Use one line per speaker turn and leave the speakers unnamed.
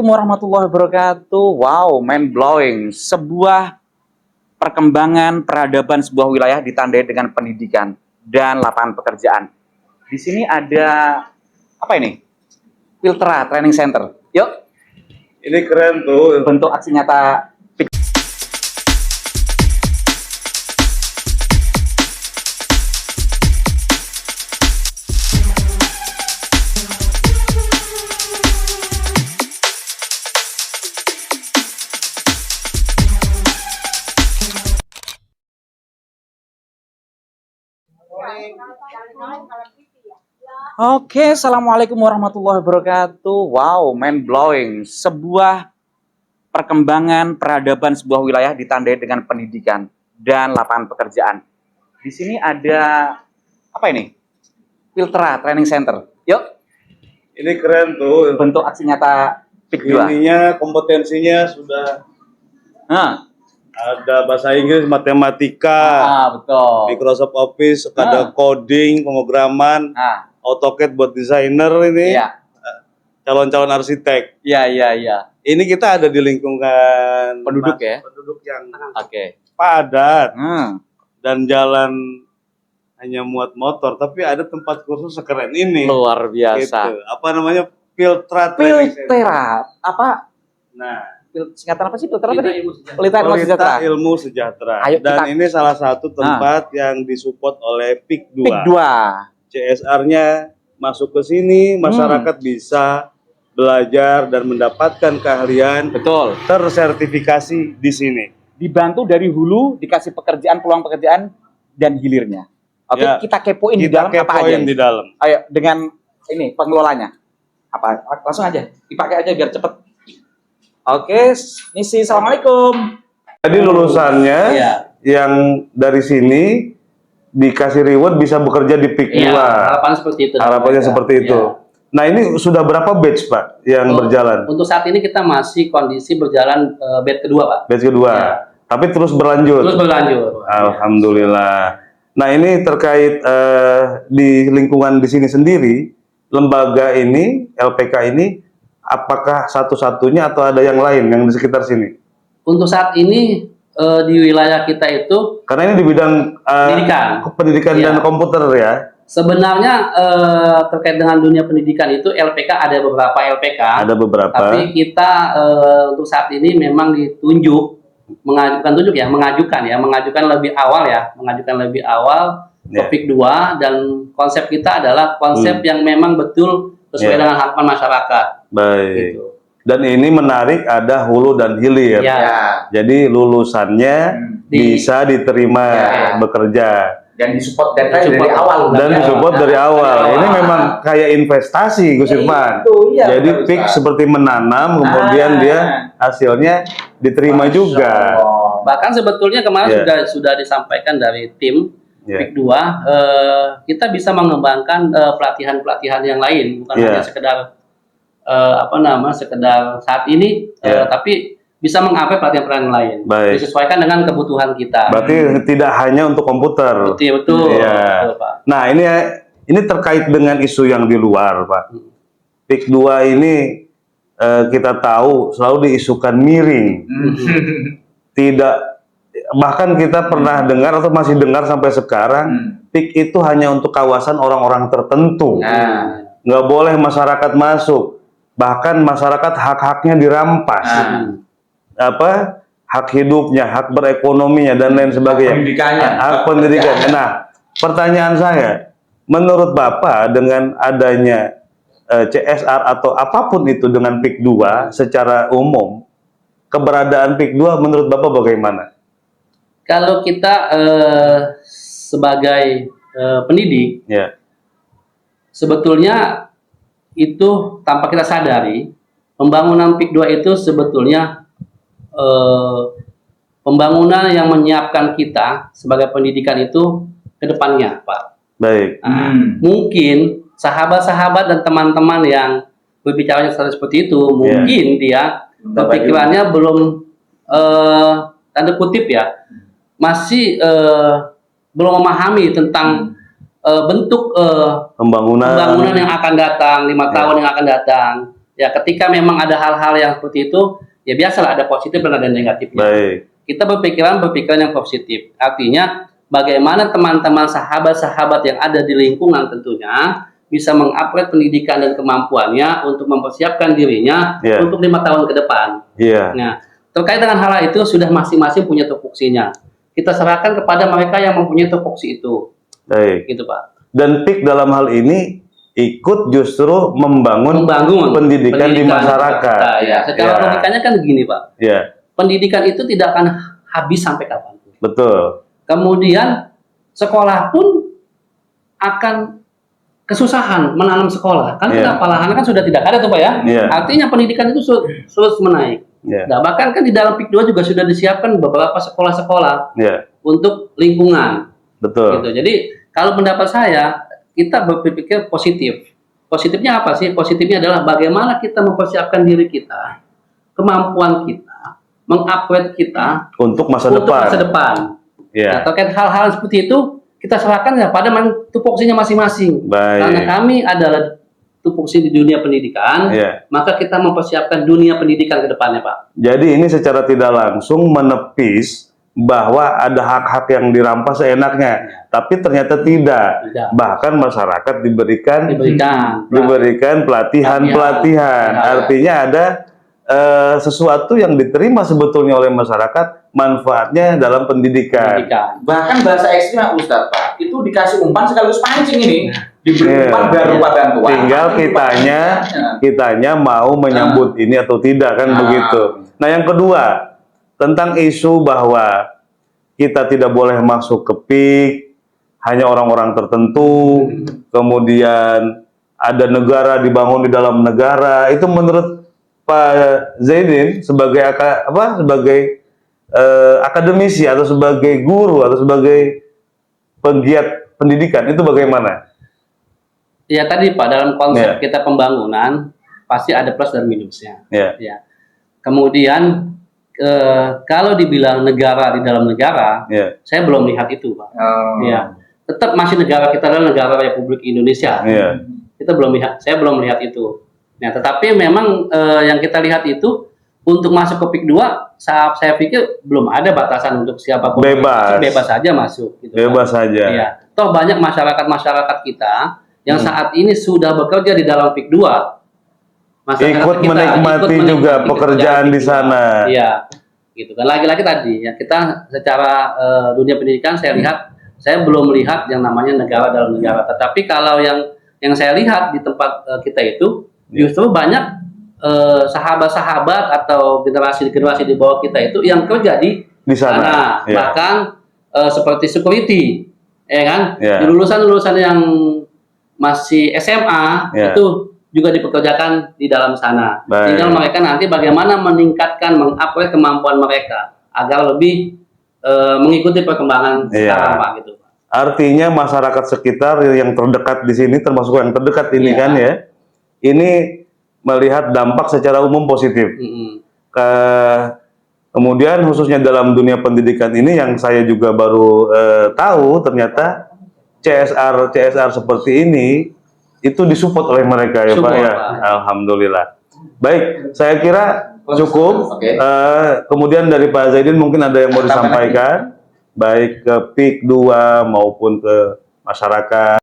Warahmatullahi wabarakatuh. Wow, mind blowing. Sebuah perkembangan peradaban sebuah wilayah ditandai dengan pendidikan dan lapangan pekerjaan. Di sini ada apa ini? Filtra Training Center. Yuk,
Ini keren tuh.
bentuk aksi nyata. Oke, assalamualaikum warahmatullahi wabarakatuh. Wow, mind blowing. Sebuah perkembangan peradaban sebuah wilayah ditandai dengan pendidikan dan lapangan pekerjaan. Di sini ada apa ini? Filtra Training Center. Yuk,
Ini keren tuh.
bentuk aksi nyata PIK 2.
Ininya kompetensinya sudah
Nah,
ada bahasa Inggris, matematika,
betul.
Microsoft Office, ada coding, pemrograman,
Nah,
AutoCAD buat desainer ini,
iya,
calon-calon arsitek.
iya.
Ini kita ada di lingkungan
Penduduk ya?
penduduk yang
Oke.
padat
Hmm,
dan jalan hanya muat motor, tapi ada tempat kursus sekeren ini.
luar biasa.
Gitu. Apa namanya? Filtra Training Center.
Filtra, apa?
Nah,
Singkatan apa sih filtra tadi? Pelita Ilmu
Pelita
Sejahtera.
Ilmu Sejahtera.
Ayo
Dan
kita-
ini salah satu tempat yang disupport oleh PIK 2.
PIK 2.
CSR-nya masuk ke sini, masyarakat bisa belajar dan mendapatkan keahlian
Betul.
tersertifikasi di sini.
Dibantu dari hulu, dikasih pekerjaan, peluang pekerjaan, dan hilirnya. Oke,
Ya,
kita kepoin di
Kita
dalam apa aja.
kepoin di dalam.
Ayo, dengan ini pengelolanya. Apa? Langsung aja, dipakai aja biar cepet. Oke, misi. Assalamualaikum.
Jadi lulusannya
Iya.
yang dari sini dikasih reward bisa bekerja di PIK 2.
Iya, harapan seperti itu.
Harapannya seperti itu.
Iya.
Nah, ini sudah berapa batch, Pak, yang berjalan?
Untuk saat ini kita masih kondisi berjalan batch kedua, Pak.
Batch kedua.
Iya.
Tapi terus berlanjut.
Terus berlanjut.
Alhamdulillah. Nah, ini terkait di lingkungan di sini sendiri, lembaga ini, LPK ini, apakah satu-satunya atau ada yang lain yang di sekitar sini?
Untuk saat ini di wilayah kita itu
Karena ini di bidang pendidikan
Iya.
dan komputer ya.
sebenarnya terkait dengan dunia pendidikan itu LPK ada beberapa LPK.
Ada beberapa.
Tapi kita untuk saat ini memang mengajukan lebih awal
Ya.
topik 2 dan konsep kita adalah konsep yang memang betul sesuai
Ya.
dengan harapan masyarakat.
Baik.
Gitu.
Dan ini menarik, ada hulu dan hilir.
Ya.
Jadi lulusannya bisa diterima
Ya.
bekerja.
Dan disupport dari
Disupport.
awal.
Dan disupport dari awal.
Dari
Ini
awal.
memang kayak investasi, Gus
Ya,
Irfan.
itu, iya,
Jadi
benar,
PIK
Ustaz.
seperti menanam, kemudian dia hasilnya diterima
Masya
juga.
Allah.
Bahkan sebetulnya kemarin
Ya.
sudah disampaikan dari tim
Ya.
PIK 2, kita bisa mengembangkan pelatihan-pelatihan yang lain, bukan
Ya.
hanya sekedar sekedar saat ini,
Ya.
tapi bisa mengupgrade pelatihan-pelatihan lain,
Baik.
disesuaikan dengan kebutuhan kita.
Berarti tidak hanya untuk komputer.
Betul,
Iya.
betul, Pak.
Nah, ini terkait dengan isu yang di luar, Pak. PIK 2 ini kita tahu selalu diisukan miring. Tidak, bahkan kita pernah dengar atau masih dengar sampai sekarang, PIK itu hanya untuk kawasan orang-orang tertentu.
Nah,
Nggak boleh masyarakat masuk. Bahkan masyarakat hak-haknya dirampas. Hak hidupnya, hak berekonominya, dan lain sebagainya.
pendidikannya.
Hak pendidikannya. Nah, pertanyaan saya, menurut Bapak dengan adanya CSR atau apapun itu dengan PIK 2 secara umum, keberadaan PIK 2 menurut Bapak bagaimana?
Kalau kita sebagai pendidik,
Ya,
sebetulnya itu tanpa kita sadari, pembangunan PIK 2 itu sebetulnya pembangunan yang menyiapkan kita sebagai pendidikan itu ke depannya, Pak.
baik.
Nah, mungkin sahabat-sahabat dan teman-teman yang berbicara seperti itu, mungkin dia kepikirannya belum tanda kutip ya, masih belum memahami tentang bentuk
Pembangunan
yang akan datang, 5 tahun yang akan datang. Ya, ketika memang ada hal-hal yang seperti itu, ya biasalah ada positif dan ada negatifnya.
Baik.
Kita berpikiran yang positif. Artinya bagaimana teman-teman sahabat-sahabat yang ada di lingkungan tentunya bisa mengupgrade pendidikan dan kemampuannya untuk mempersiapkan dirinya
Yeah.
untuk 5 tahun ke depan.
Iya.
Nah, terkait dengan hal itu sudah masing-masing punya tupoksinya. Kita serahkan kepada mereka yang mempunyai tupoksi itu.
Baik.
Gitu, Pak.
Dan PIK dalam hal ini ikut justru membangun pendidikan di masyarakat.
Kita, ya. Secara
Ya.
logikanya kan begini, Pak.
Ya,
Pendidikan itu tidak akan habis sampai kapan.
betul.
Kemudian sekolah pun akan kesusahan menanam sekolah. Kan
Iya.
kenapa lahan kan sudah tidak ada tuh, Pak ya.
Iya.
Artinya pendidikan itu terus menaik.
Ya,
Nah, bahkan kan di dalam PIK 2 juga sudah disiapkan beberapa sekolah-sekolah
ya,
untuk lingkungan.
betul.
Gitu. Jadi kalau pendapat saya, kita berpikir positif. Positifnya apa sih? Positifnya adalah bagaimana kita mempersiapkan diri kita, kemampuan kita, mengupgrade kita
Untuk masa
untuk
depan.
masa depan. Nah,
Ya,
terkait hal-hal seperti itu, kita serahkan ya pada tupoksinya masing-masing. Karena
baik.
kami adalah tupoksi di dunia pendidikan,
Ya.
maka kita mempersiapkan dunia pendidikan ke depannya, Pak.
Jadi ini secara tidak langsung menepis bahwa ada hak-hak yang dirampas seenaknya, tapi ternyata tidak.
Tidak.
Bahkan masyarakat diberikan
Diberikan
pelatihan-pelatihan.
Ya.
Artinya ada sesuatu yang diterima sebetulnya oleh masyarakat, manfaatnya dalam pendidikan.
pendidikan.
Bahkan bahasa ekstrim Ustadz Pak, itu dikasih umpan sekaligus pancing ini. Diberi
Iya.
umpan berupa bantuan.
Tinggal kitanya mau menyambut ini atau tidak kan begitu. Nah, yang kedua, tentang isu bahwa kita tidak boleh masuk ke PIK, hanya orang-orang tertentu, kemudian ada negara dibangun di dalam negara, itu menurut Pak Zaidin sebagai sebagai akademisi atau sebagai guru atau sebagai penggiat pendidikan itu bagaimana?
Ya tadi Pak, dalam konsep
Ya.
kita pembangunan pasti ada plus dan minusnya.
Ya,
Ya. Kemudian kalau dibilang negara di dalam negara,
ya,
saya belum lihat itu, Pak.
Oh.
Ya. Tetap masih negara kita adalah negara Republik Indonesia.
ya,
Kita belum lihat, saya belum lihat itu. Nah, tetapi memang yang kita lihat itu untuk masuk ke PIK 2, saya pikir belum ada batasan untuk siapapun
Bebas.
masuk, bebas saja masuk. Gitu,
bebas
Pak.
saja.
Iya. Toh banyak masyarakat kita yang saat ini sudah bekerja di dalam PIK 2. Masyarakat
Ikut menikmati juga pekerjaan di
PIK 2.
sana.
Iya. Gitu kan. Lagi-lagi tadi ya kita secara dunia pendidikan saya lihat, saya belum melihat yang namanya negara dalam negara. Tetapi kalau yang saya lihat di tempat kita itu justru banyak sahabat-sahabat atau generasi-generasi di bawah kita itu yang kerja di
sana. Ya.
Bahkan seperti security, ya kan?
Ya.
Di lulusan-lulusan yang masih SMA
Ya.
itu juga dipekerjakan di dalam sana.
Baik.
Tinggal mereka nanti bagaimana meningkatkan, mengupgrade kemampuan mereka agar lebih mengikuti perkembangan
Ya.
sekarang, Pak, gitu.
Artinya masyarakat sekitar yang terdekat di sini, termasuk yang terdekat ini
Iya.
kan ya, ini melihat dampak secara umum positif.
Mm-mm.
Kemudian khususnya dalam dunia pendidikan ini yang saya juga baru tahu ternyata CSR seperti ini itu disupport oleh mereka ya Pak
Support,
ya.
Pak.
Alhamdulillah. Baik, saya kira cukup.
Oke.
Kemudian dari Pak Zaidin mungkin ada yang mau disampaikan, baik ke PIK 2 maupun ke masyarakat.